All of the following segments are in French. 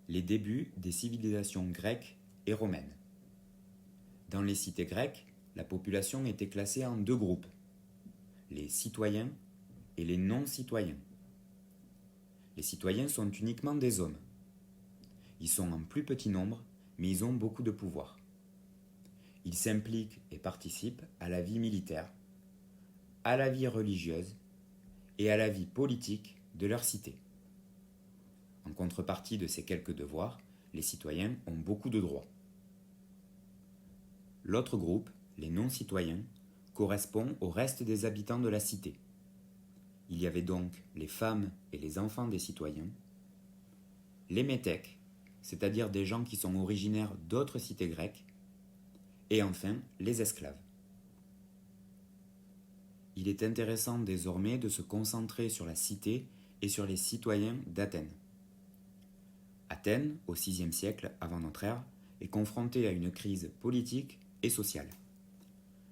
les débuts des civilisations grecques et romaines. Dans les cités grecques, la population était classée en deux groupes, les citoyens et les non-citoyens. Les citoyens sont uniquement des hommes. Ils sont en plus petit nombre, mais ils ont beaucoup de pouvoir. Ils s'impliquent et participent à la vie militaire, à la vie religieuse et à la vie politique de leur cité. En contrepartie de ces quelques devoirs, les citoyens ont beaucoup de droits. L'autre groupe, les non-citoyens, correspond au reste des habitants de la cité. Il y avait donc les femmes et les enfants des citoyens, les métèques, c'est-à-dire des gens qui sont originaires d'autres cités grecques, et enfin les esclaves. Il est intéressant désormais de se concentrer sur la cité et sur les citoyens d'Athènes. Athènes, au VIe siècle avant notre ère, est confrontée à une crise politique et sociale.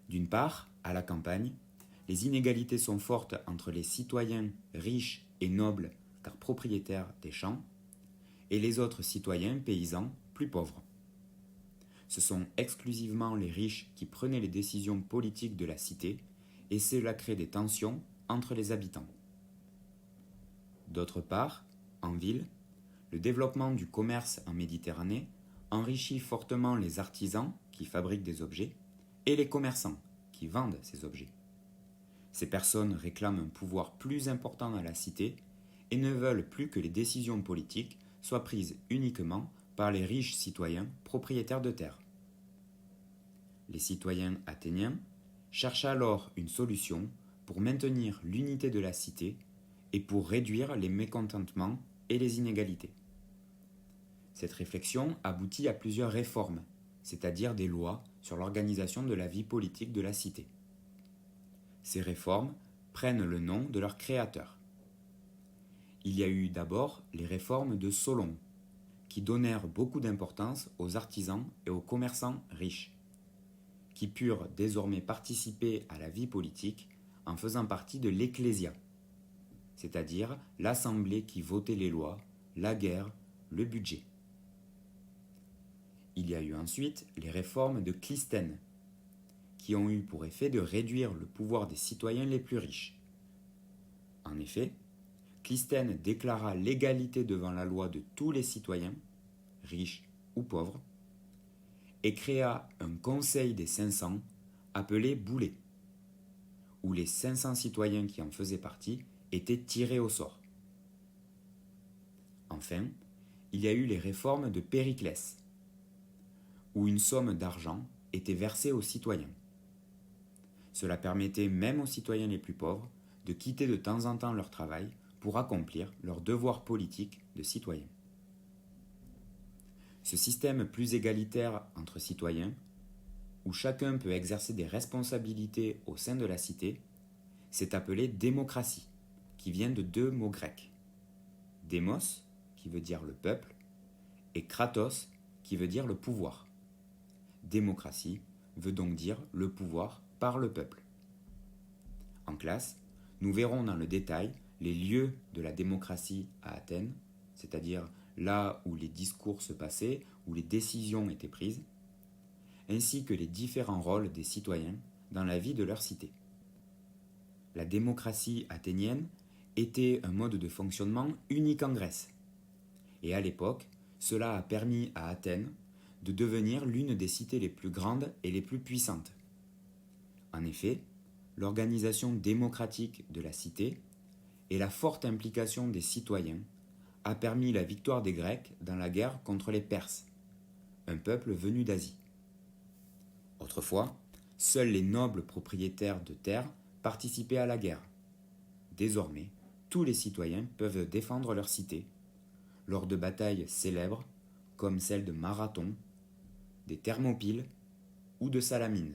D'une part, à la campagne, les inégalités sont fortes entre les citoyens riches et nobles car propriétaires des champs et les autres citoyens paysans plus pauvres. Ce sont exclusivement les riches qui prenaient les décisions politiques de la cité et cela crée des tensions entre les habitants. D'autre part, en ville, le développement du commerce en Méditerranée enrichit fortement les artisans qui fabriquent des objets et les commerçants qui vendent ces objets. Ces personnes réclament un pouvoir plus important à la cité et ne veulent plus que les décisions politiques soient prises uniquement par les riches citoyens propriétaires de terres. Les citoyens athéniens cherchent alors une solution pour maintenir l'unité de la cité et pour réduire les mécontentements et les inégalités. Cette réflexion aboutit à plusieurs réformes, c'est-à-dire des lois sur l'organisation de la vie politique de la cité. Ces réformes prennent le nom de leur créateur. Il y a eu d'abord les réformes de Solon, qui donnèrent beaucoup d'importance aux artisans et aux commerçants riches, qui purent désormais participer à la vie politique en faisant partie de l'Ecclésia, c'est-à-dire l'assemblée qui votait les lois, la guerre, le budget. Il y a eu ensuite les réformes de Clisthène, qui ont eu pour effet de réduire le pouvoir des citoyens les plus riches. En effet, Clisthène déclara l'égalité devant la loi de tous les citoyens, riches ou pauvres, et créa un conseil des 500 appelé Boulée, où les 500 citoyens qui en faisaient partie étaient tirés au sort. Enfin, il y a eu les réformes de Périclès, où une somme d'argent était versée aux citoyens. Cela permettait même aux citoyens les plus pauvres de quitter de temps en temps leur travail pour accomplir leur devoir politique de citoyen. Ce système plus égalitaire entre citoyens, où chacun peut exercer des responsabilités au sein de la cité, s'est appelé démocratie, qui vient de deux mots grecs. Démos, qui veut dire le peuple, et kratos, qui veut dire le pouvoir. Démocratie veut donc dire le pouvoir par le peuple. En classe, nous verrons dans le détail les lieux de la démocratie à Athènes, c'est-à-dire là où les discours se passaient, où les décisions étaient prises, ainsi que les différents rôles des citoyens dans la vie de leur cité. La démocratie athénienne était un mode de fonctionnement unique en Grèce. Et à l'époque, cela a permis à Athènes de devenir l'une des cités les plus grandes et les plus puissantes. En effet, l'organisation démocratique de la cité et la forte implication des citoyens a permis la victoire des Grecs dans la guerre contre les Perses, un peuple venu d'Asie. Autrefois, seuls les nobles propriétaires de terres participaient à la guerre. Désormais, tous les citoyens peuvent défendre leur cité lors de batailles célèbres comme celle de Marathon, des Thermopyles ou de Salamine.